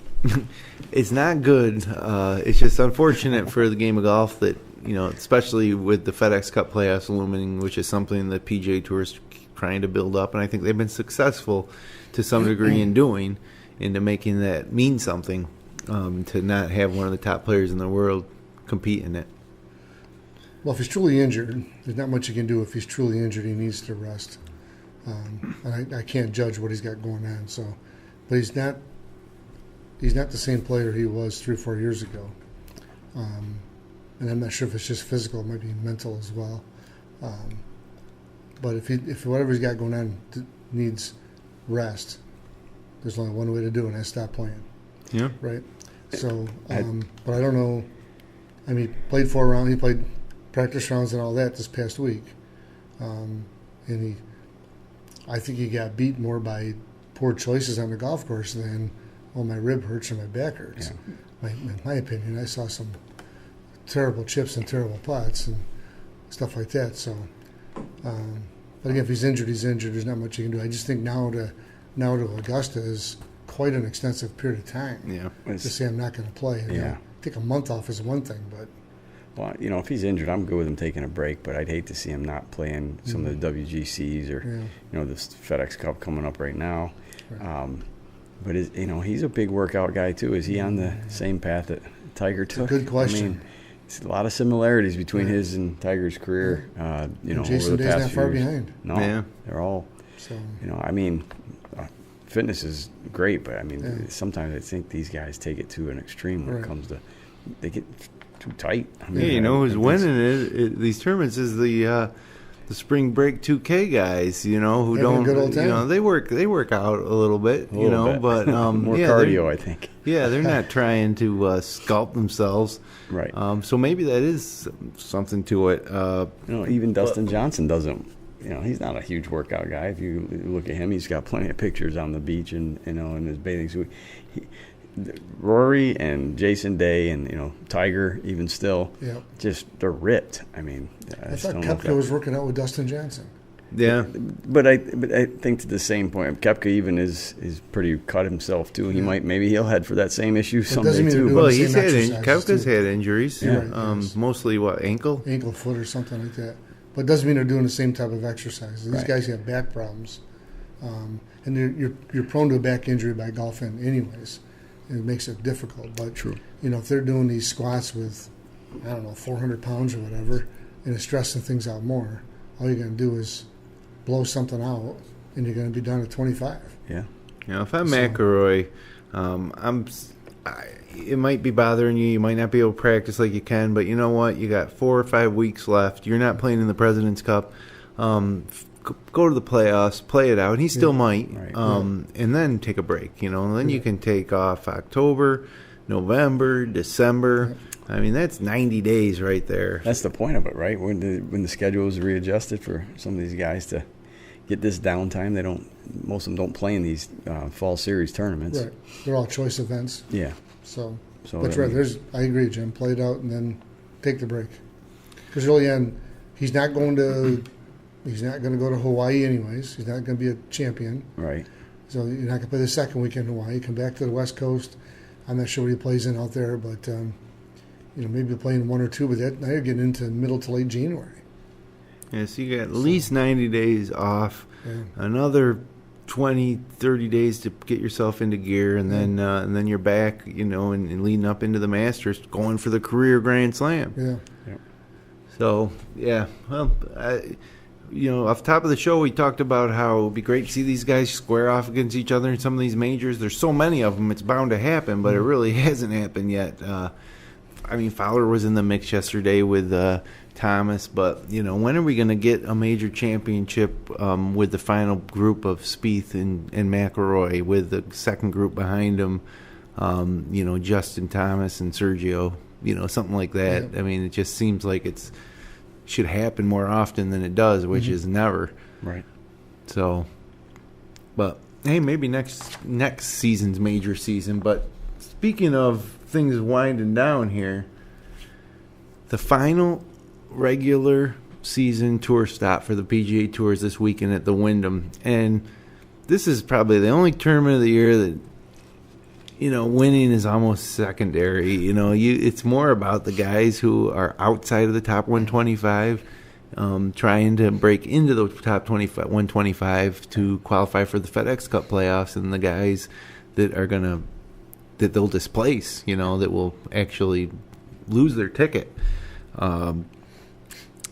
It's not good. It's just unfortunate for the game of golf that, especially with the FedEx Cup Playoffs looming, which is something that PGA Tour is trying to build up, and I think they've been successful to some degree in doing, into making that mean something, to not have one of the top players in the world compete in it. Well, if he's truly injured, there's not much you can do. If he's truly injured, he needs to rest. And I can't judge what he's got going on. So, but he's not the same player he was 3 or 4 years ago. And I'm not sure if it's just physical, it might be mental as well. But if whatever he's got going on needs rest, there's only one way to do it, and that's stop playing. Yeah. Right? So, but I don't know. I mean, he played 4 rounds. He played practice rounds and all that this past week. And I think he got beat more by poor choices on the golf course than, my rib hurts or my back hurts. Yeah. In my opinion, I saw some terrible chips and terrible putts and stuff like that. So, but again, if he's injured, he's injured. There's not much you can do. I just think now to Augusta is quite an extensive period of time. Yeah. To say I'm not going to play. Take a month off is one thing, but. Well, if he's injured, I'm good with him taking a break, but I'd hate to see him not playing some of the WGCs or, this FedEx Cup coming up right now. Right. But he's a big workout guy too. Is he on the same path that Tiger took? Good question. I mean, it's a lot of similarities between his and Tiger's career. And over Jason the Day's past not few far years. behind. No, they're all. So Fitness is great, but sometimes I think these guys take it to an extreme when it comes to they get too tight. Who's winning these tournaments is the spring break 2K guys, who having don't, a good old time. They work out a little bit, but more cardio, I think. Yeah, they're not trying to sculpt themselves, right? So maybe that is something to it. Even Dustin Johnson doesn't. He's not a huge workout guy. If you look at him, he's got plenty of pictures on the beach and in his bathing suit. Rory and Jason Day and Tiger, even still, just they're ripped. I thought Koepka was working out with Dustin Johnson. Yeah, but I think to the same point, Koepka even is pretty cut himself too. Maybe he'll head for that same issue someday too. Well, he's had Koepka's had injuries. Yeah. Right. Mostly ankle, foot, or something like that. But it doesn't mean they're doing the same type of exercise. These guys have back problems, and you're prone to a back injury by golfing anyways. It makes it difficult. But true. If they're doing these squats with 400 pounds or whatever, and it's stressing things out more, all you're going to do is blow something out, and you're going to be done at 25. Yeah. If I'm McIlroy, it might be bothering you. You might not be able to practice like you can, but you know what? You got 4 or 5 weeks left. You're not playing in the President's Cup. Go to the playoffs, play it out. He still might, and then take a break. And then you can take off October, November, December. That's 90 days right there. That's the point of it, right? When the schedule is readjusted for some of these guys to get this downtime, most of them don't play in these fall series tournaments. Right, they're all choice events. Yeah. So but I agree, Jim. Play it out and then take the break. Because really, he's not going to go to Hawaii anyways. He's not going to be a champion. Right. So you're not going to play the second weekend in Hawaii. Come back to the West Coast. I'm not sure what he plays in out there, but maybe playing 1 or 2. But now you're getting into middle to late January. Yeah, so you got at least 90 days off. Yeah. Another 20, 30 days to get yourself into gear, and then you're back, and leading up into the Masters, going for the career Grand Slam. Yeah. So, well, off the top of the show, we talked about how it would be great to see these guys square off against each other in some of these majors. There's so many of them, it's bound to happen, but it really hasn't happened yet. Fowler was in the mix yesterday with Thomas, but when are we going to get a major championship with the final group of Spieth and McIlroy, with the second group behind them, Justin Thomas and Sergio, something like that. Yeah. It just seems like it should happen more often than it does, which is never. Right. So, but hey, maybe next season's major season. But speaking of things winding down here, the final regular season tour stop for the PGA Tours this weekend at the Wyndham, and this is probably the only tournament of the year that winning is almost secondary. It's more about the guys who are outside of the top 125, trying to break into the top 125 to qualify for the FedEx Cup playoffs, and the guys that they'll displace, that will actually lose their ticket.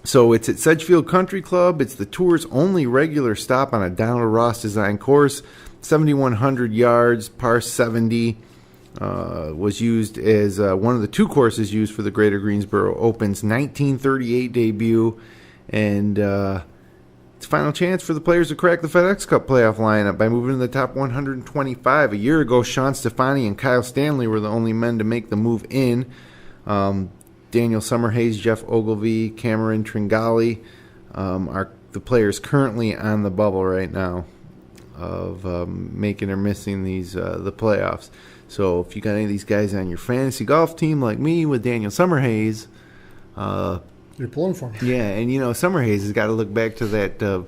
So it's at Sedgefield Country Club. It's the tour's only regular stop on a Donald Ross design course. 7,100 yards, par 70. Was used as one of the two courses used for the Greater Greensboro Open's 1938 debut. And it's final chance for the players to crack the FedEx Cup playoff lineup by moving to the top 125. A year ago, Sean Stefani and Kyle Stanley were the only men to make the move in. Daniel Summerhays, Jeff Ogilvy, Cameron Tringali are the players currently on the bubble right now of making or missing the playoffs. So if you got any of these guys on your fantasy golf team like me with Daniel Summerhays, you're pulling for me. Yeah, and Summerhays has got to look back to that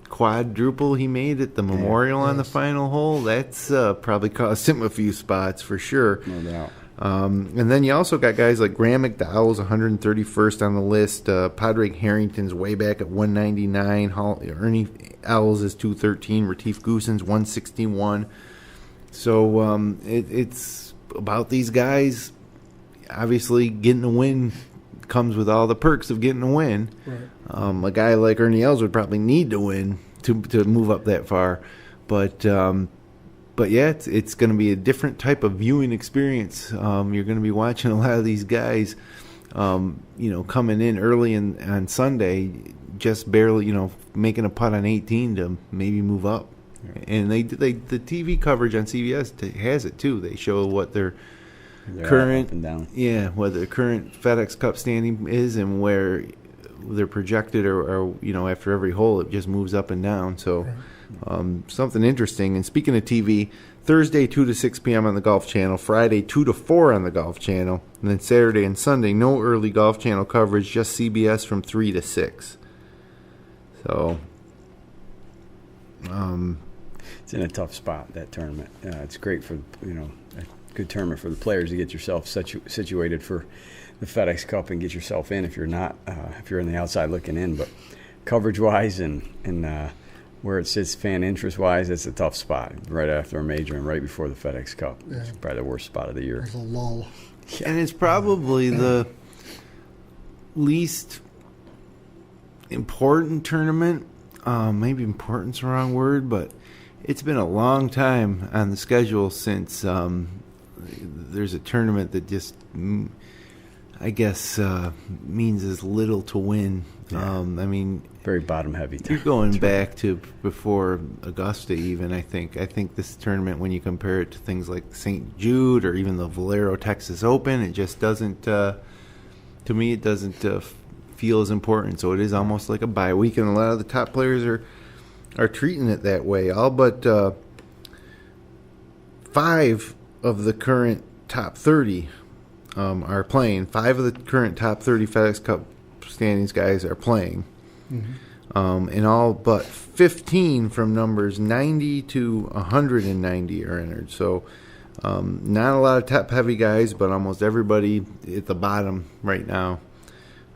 quadruple he made at the Memorial on the final hole. That's probably cost him a few spots for sure. No doubt. And then you also got guys like Graham McDowell's 131st on the list. Padraig Harrington's way back at 199. Ernie Els is 213. Retief Goosen's 161. So it's about these guys. Obviously, getting a win comes with all the perks of getting a win. Right. A guy like Ernie Els would probably need to win to move up that far. But yeah, it's going to be a different type of viewing experience. You're going to be watching a lot of these guys, coming in early on Sunday, just barely, making a putt on 18 to maybe move up. Yeah. And the TV coverage on CBS has it too. They show what their current, up and down. Yeah, what the current FedEx Cup standing is and where they're projected, or after every hole it just moves up and down. So. Something interesting. And speaking of TV, Thursday 2 to 6 p.m. on the Golf Channel, Friday 2 to 4 on the Golf Channel, and then Saturday and Sunday no early Golf Channel coverage, just CBS from 3 to 6. So it's in a tough spot, that tournament. It's great for a good tournament for the players to get yourself situated for the FedEx Cup and get yourself in if you're not if you're on the outside looking in. But coverage wise and where it sits fan interest-wise, it's a tough spot right after a major and right before the FedEx Cup. Yeah. It's probably the worst spot of the year. There's a lull. Yeah. And it's probably the least important tournament. Maybe important's the wrong word, but it's been a long time on the schedule since there's a tournament that just, I guess, means as little to win. Yeah. Very bottom heavy. You're going back to before Augusta even, I think. I think this tournament, when you compare it to things like St. Jude or even the Valero Texas Open, it just doesn't, to me, it doesn't feel as important. So it is almost like a bye week, and a lot of the top players are treating it that way. All but 5 of the current top 30 are playing. 5 of the current top 30 FedEx Cup standings guys are playing. Mm-hmm. And all but 15 from numbers 90 to 190 are entered. So not a lot of top-heavy guys, but almost everybody at the bottom right now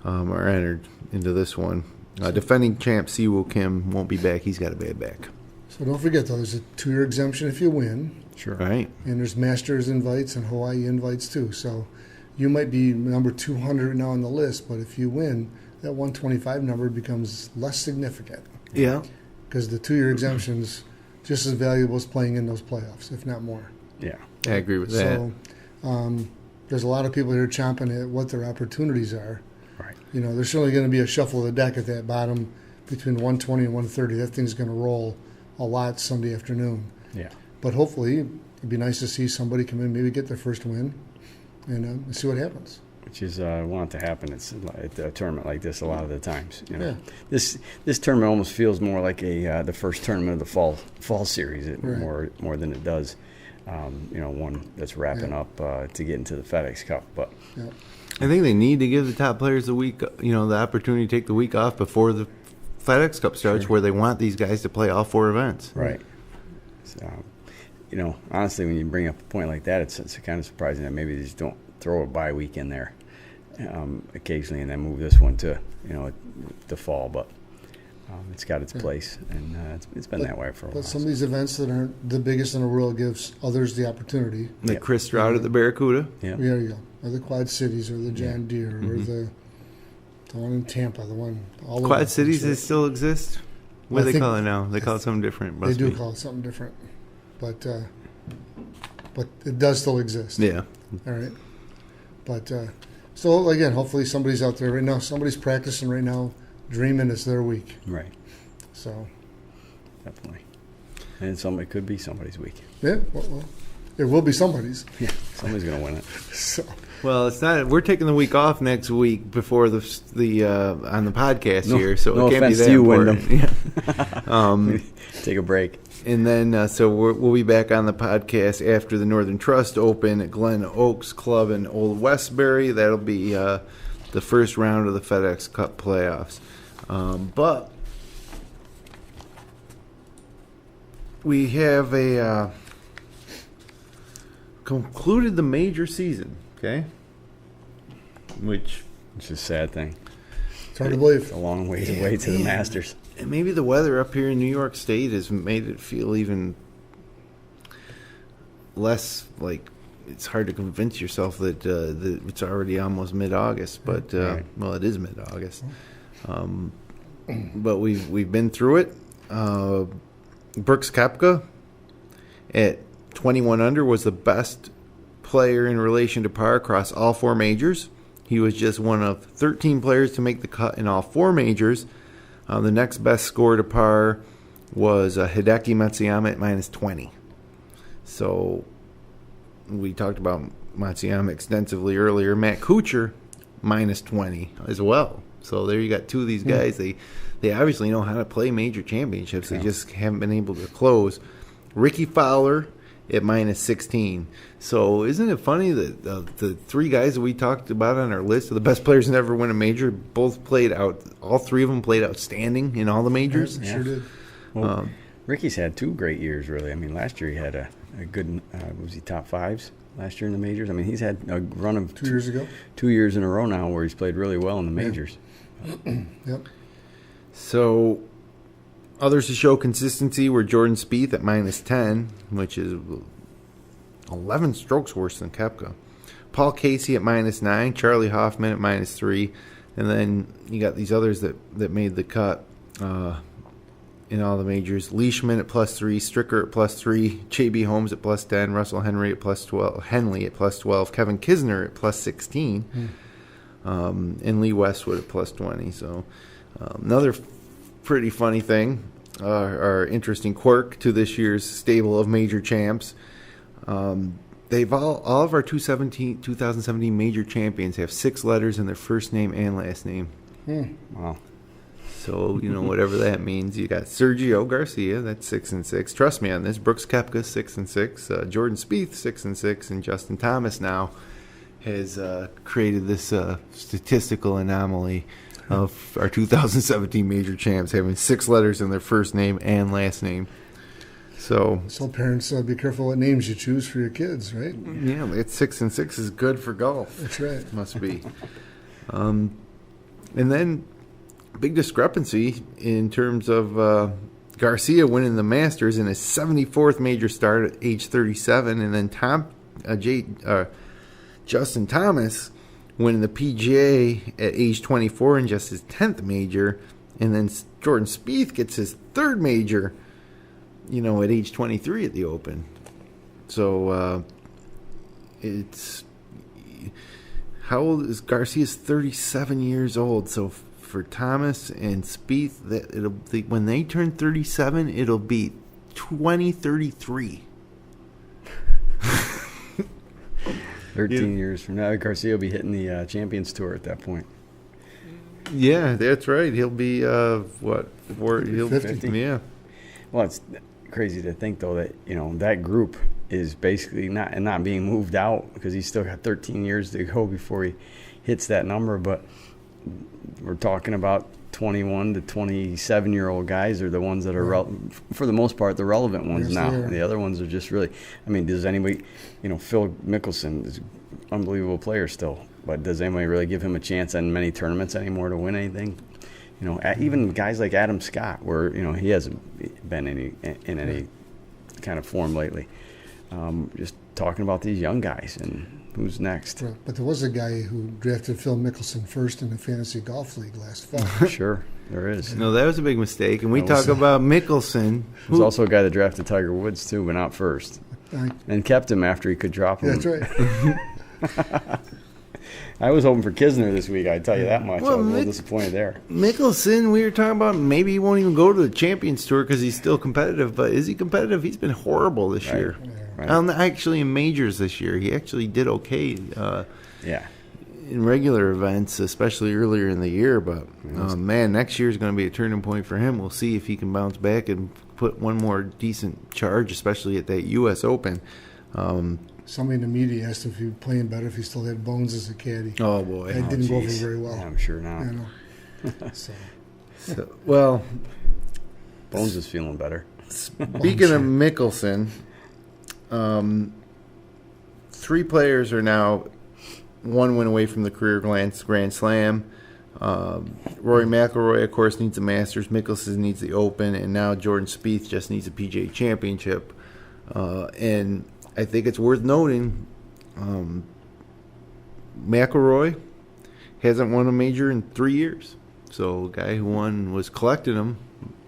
are entered into this one. Defending champ Siwoo Kim won't be back. He's got a bad back. So don't forget, though, there's a 2-year exemption if you win. Sure. Right. And there's Masters invites and Hawaii invites, too. So you might be number 200 now on the list, but if you win, that 125 number becomes less significant. Yeah. Because the 2-year exemption's just as valuable as playing in those playoffs, if not more. Yeah, I agree with that. So there's a lot of people here chomping at what their opportunities are. Right. There's certainly going to be a shuffle of the deck at that bottom between 120 and 130. That thing's going to roll a lot Sunday afternoon. Yeah. But hopefully, it'd be nice to see somebody come in, maybe get their first win, and see what happens. Which is want to happen. It's at a tournament like this a lot of the times. Yeah. This tournament almost feels more like the first tournament of the fall series, right. more than it does. One that's wrapping up to get into the FedEx Cup. But I think they need to give the top players the week, the opportunity to take the week off before the FedEx Cup starts, where they want these guys to play all 4 events. Right. So, honestly, when you bring up a point like that, it's kind of surprising that maybe they just don't throw a bye week in there occasionally and then move this one to the fall. But it's got its place, and it's been that way for a while. But some of these events that aren't the biggest in the world gives others the opportunity. Like Chris Stroud at the Barracuda. Yeah, there you go. Or the Quad Cities, or the John Deere, or the one in Tampa, the one. All Quad Cities, they still exist? What do they call it now? They call it something different. They do call it something different, but it does still exist. Yeah. All right. But so again, hopefully somebody's out there right now. Somebody's practicing right now, dreaming it's their week. Right. So. Definitely. And it could be somebody's week. Yeah. Well, it will be somebody's. Yeah. Somebody's gonna win it. So. Well, it's not. We're taking the week off next week before the on the podcast here, so no it can't be offense that to you, important. Wyndham. Take a break. And then, so we'll be back on the podcast after the Northern Trust Open at Glen Oaks Club in Old Westbury. That'll be the first round of the FedEx Cup Playoffs. But we have concluded the major season, okay? Which it's a sad thing. It's hard to believe. It's a long way away to the Masters. And maybe the weather up here in New York State has made it feel even less like it's hard to convince yourself that it's already almost mid-August. But, well, it is mid-August. But we've been through it. Brooks Koepka at 21 under was the best player in relation to par across all four majors. He was just one of 13 players to make the cut in all four majors. The next best score to par was Hideki Matsuyama at -20. So we talked about Matsuyama extensively earlier. Matt Kuchar, -20 as well. So there you got two of these guys. They obviously know how to play major championships. They just haven't been able to close. Ricky Fowler at -16. So isn't it funny that the three guys that we talked about on our list of the best players to ever win a major both played out, all three of them played outstanding in all the majors? Yeah, sure did. Well, Ricky's had two great years, really. I mean, last year he had a good, was he top fives last year in the majors? I mean, he's had a run of 2 years ago. 2 years in a row now where he's played really well in the majors. Yep. So others to show consistency were Jordan Spieth at -10, which is 11 strokes worse than Koepka. Paul Casey at -9, Charlie Hoffman at -3, and then you got these others that made the cut in all the majors. Leishman at +3, Stricker at +3, J.B. Holmes at +10, Russell Henley at +12, Kevin Kisner at +16, and Lee Westwood at +20. So another pretty funny thing, or interesting quirk to this year's stable of major champs. They've all of our 2017 major champions have 6 letters in their first name and last name. Wow. So, whatever that means. You got Sergio Garcia, that's 6-6. Trust me on this. Brooks Koepka, 6-6. Jordan Spieth, 6-6. And Justin Thomas now has created this statistical anomaly of our 2017 major champs having 6 letters in their first name and last name. So parents, be careful what names you choose for your kids, right? Yeah, it's 6-6 is good for golf. That's right. Must be. And then big discrepancy in terms of Garcia winning the Masters in his 74th major start at age 37, and then Justin Thomas winning the PGA at age 24 in just his 10th major, and then Jordan Spieth gets his 3rd major, at age 23 at the Open. So it's how old is Garcia's 37 years old. So for Thomas and Spieth, when they turn 37, it'll be 2033. 13 years from now, Garcia will be hitting the Champions Tour at that point. Yeah, that's right. He'll be he'll 50. Yeah. Well, it's crazy to think though that that group is basically not being moved out because he's still got 13 years to go before he hits that number. But we're talking about 21 to 27-year-old guys are the ones that are, for the most part, the relevant ones now. The other ones are just really, does anybody, Phil Mickelson is an unbelievable player still, but does anybody really give him a chance in many tournaments anymore to win anything? even guys like Adam Scott, where he hasn't been in any kind of form lately. Just talking about these young guys and who's next. Right. But there was a guy who drafted Phil Mickelson first in the Fantasy Golf League last fall. Sure, there is. No, that was a big mistake. And we talk about Mickelson. There's also a guy that drafted Tiger Woods, too, but not first. And kept him after he could drop him. That's right. I was hoping for Kisner this week, I tell you that much. Well, I was a little disappointed there. Mickelson, we were talking about maybe he won't even go to the Champions Tour because he's still competitive. But is he competitive? He's been horrible this year. Right. Actually, in majors this year, he actually did okay. In regular events, especially earlier in the year. But, next year is going to be a turning point for him. We'll see if he can bounce back and put one more decent charge, especially at that U.S. Open. Somebody in the media asked if he was playing better if he still had Bones as a caddy. Oh, boy. That didn't go over very well. Yeah, I'm sure not. Well, Bones is feeling better. Speaking of Mickelson, 3 players are now 1 win away from the career Grand Slam. Rory McIlroy, of course, needs the Masters. Mickelson needs the Open, and now Jordan Spieth just needs a PGA Championship. And I think it's worth noting, McIlroy hasn't won a major in 3 years. So a guy who was collecting them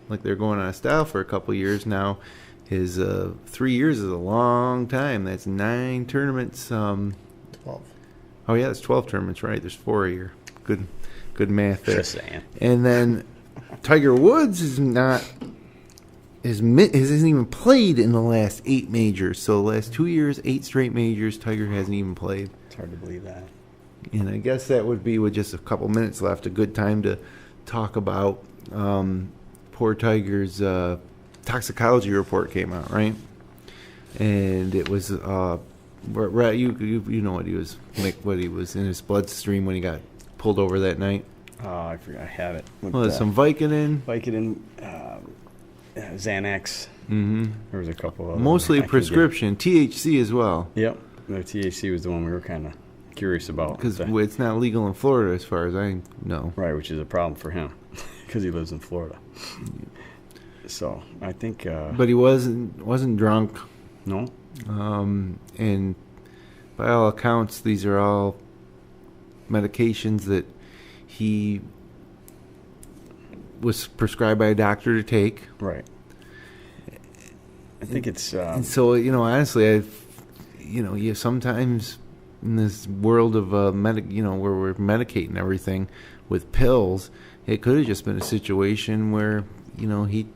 like they're going on a style for a couple of years now. His 3 years is a long time. That's 9 tournaments. 12. Oh, yeah, that's 12 tournaments, right? There's 4 a year. Good math there. Just saying. And then Tiger Woods hasn't even played in the last 8 majors. So the last 2 years, 8 straight majors, Tiger hasn't even played. It's hard to believe that. And I guess that would be, with just a couple minutes left, a good time to talk about poor Tiger's toxicology report came out, right? And it was, Rhett, you know what he was in his bloodstream when he got pulled over that night. Oh, I forgot. I have it. Well, there's some Vicodin. Xanax. Mm-hmm. There was a couple of mostly prescription. THC as well. Yep. The THC was the one we were kind of curious about. Because it's not legal in Florida as far as I know. Right, which is a problem for him because he lives in Florida. So I think... but he wasn't drunk. No. And by all accounts, these are all medications that he was prescribed by a doctor to take. Right. I think it's... and so, honestly, you sometimes in this world of where we're medicating everything with pills, it could have just been a situation where, he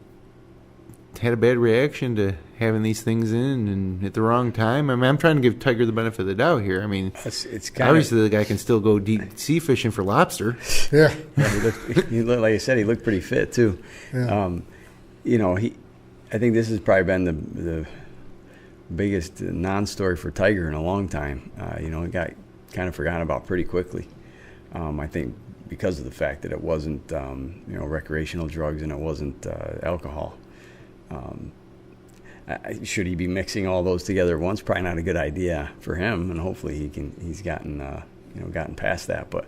had a bad reaction to having these things in and at the wrong time. I mean, I'm trying to give Tiger the benefit of the doubt here. I mean, it's kind obviously the guy can still go deep sea fishing for lobster. Yeah. He looked, like I said, he looked pretty fit too. Yeah. I think this has probably been the biggest non-story for Tiger in a long time. It got kind of forgotten about pretty quickly. I think because of the fact that it wasn't, recreational drugs and it wasn't alcohol. Should he be mixing all those together at once? Probably not a good idea for him, and hopefully he's gotten past that. But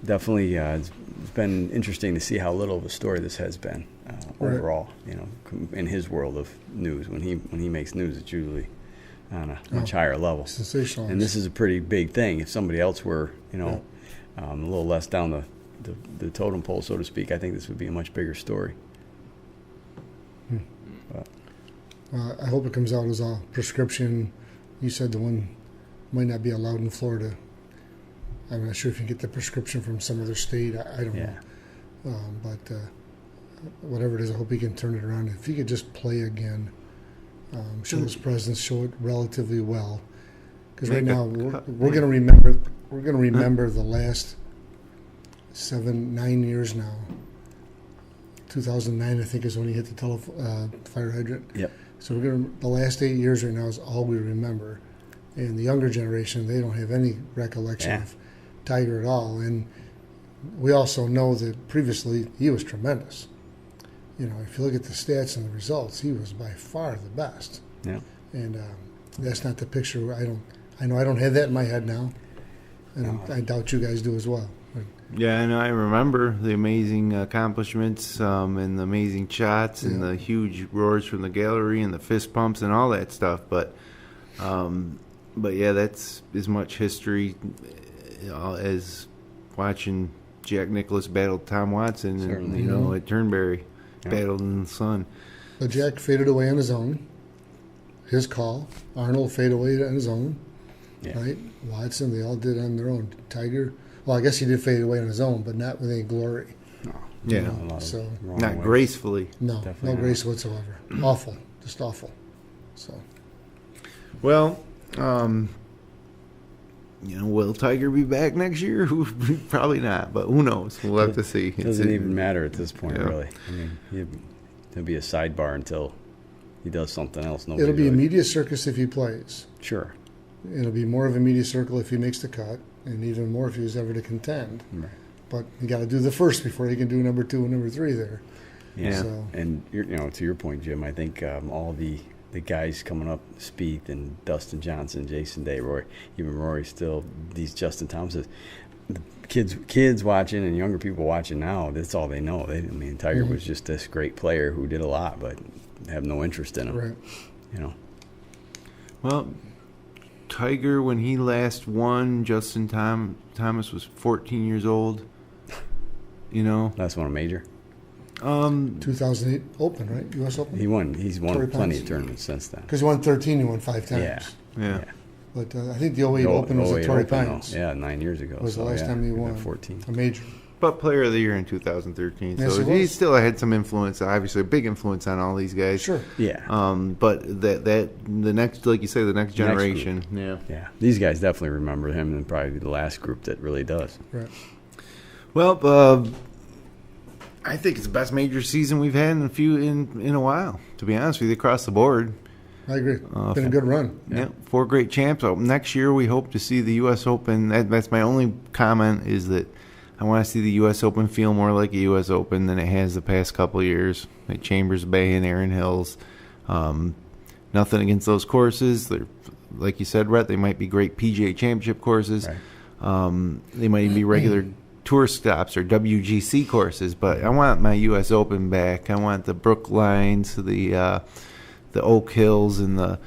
definitely, it's been interesting to see how little of a story this has been overall. In his world of news, when he makes news, it's usually on a much higher level. Sensational. And this is a pretty big thing. If somebody else were, a little less down the totem pole, so to speak, I think this would be a much bigger story. I hope it comes out as a prescription. You said the one might not be allowed in Florida. I'm not sure if you can get the prescription from some other state. I don't know. But whatever it is, I hope he can turn it around. If he could just play again, show his presence, show it relatively well. Because right now we're going to remember. We're going to remember the last 9 years now. 2009, I think, is when he hit the fire hydrant. Yep. So the last 8 years right now is all we remember. And the younger generation, they don't have any recollection of Tiger at all. And we also know that previously he was tremendous. If you look at the stats and the results, he was by far the best. Yeah. And that's not the picture. I know I don't have that in my head now, and I doubt you guys do as well. But Yeah, and I remember the amazing accomplishments and the amazing shots and the huge roars from the gallery and the fist pumps and all that stuff. But yeah, that's as much history as watching Jack Nicklaus battle Tom Watson and, at Turnberry, battled in the sun. But Jack faded away on his own. His call. Arnold faded away on his own. Yeah. Right? Watson, they all did on their own. Tiger, well, I guess he did fade away on his own, but not with any glory. No. Yeah. So not gracefully. No, Definitely no not. grace whatsoever. Awful. Just awful. So. Well, will Tiger be back next year? Probably not, but who knows? We'll have to see. It doesn't even matter at this point, really. I mean, he'll be a sidebar until he does something else. It'll be a media circus if he plays. Sure. It'll be more of a media circle if he makes the cut, and even more if he was ever to contend. Right. But you got to do the first before he can do number 2 and number 3 there. Yeah. So. And to your point, Jim, I think all the guys coming up, Spieth and Dustin Johnson, Jason Day, Rory still, these Justin Thomases, the kids watching and younger people watching now, that's all they know. Tiger was just this great player who did a lot, but have no interest in him. Right. Well, Tiger, when he last won, Justin Thomas was 14 years old. Last one a major. 2008 Open, right? U.S. Open? He's won plenty of tournaments since then. Because he won 13, he won 5 times. Yeah. But I think the 08 Open was at Torrey Pines. Yeah, 9 years ago. It was the last time he won 14. A major. But Player of the Year in 2013. Yes, so he he was. still had some influence, obviously a big influence on all these guys. Sure. Yeah. But that the next, like you say, the next generation. Yeah. These guys definitely remember him, and probably the last group that really does. Right. Well, I think it's the best major season we've had in a while. To be honest with you, across the board. I agree. Been a good run. Yeah, 4 great champs. Next year we hope to see the U.S. Open. That's my only comment, is that I want to see the U.S. Open feel more like a U.S. Open than it has the past couple of years. Like Chambers Bay and Erin Hills. Nothing against those courses. They're, like you said, Rhett, they might be great PGA Championship courses. Right. They might even be regular tour stops or WGC courses. But I want my U.S. Open back. I want the Brooklines, the Oak Hills and the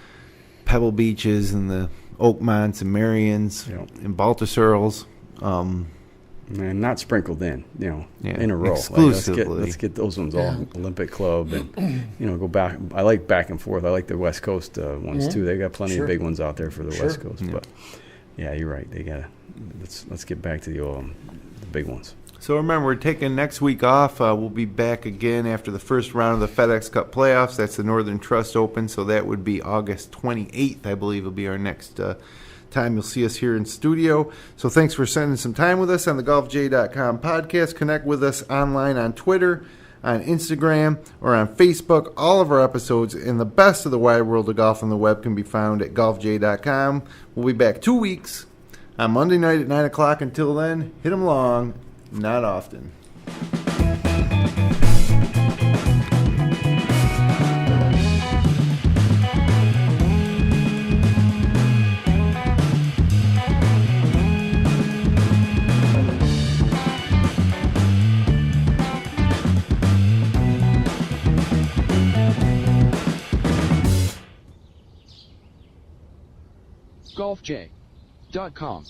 Pebble Beaches and the Oakmonts and Marions and Baltusarles. And not sprinkled in, in a row. Exclusively. Let's get those ones all. Olympic Club and, go back. I like back and forth. I like the West Coast ones too. They got plenty of big ones out there for the West Coast. Yeah. But yeah, you're right. They gotta let's get back to the big ones. So remember, we're taking next week off. We'll be back again after the first round of the FedEx Cup Playoffs. That's the Northern Trust Open, so that would be August 28th, I believe, will be our next time you'll see us here in studio. So thanks for spending some time with us on the GolfJ.com podcast. Connect with us online on Twitter, on Instagram, or on Facebook. All of our episodes in the best of the wide world of golf on the web can be found at GolfJ.com. We'll be back 2 weeks on Monday night at 9 o'clock. Until then, hit 'em long. Not often. GolfJ.com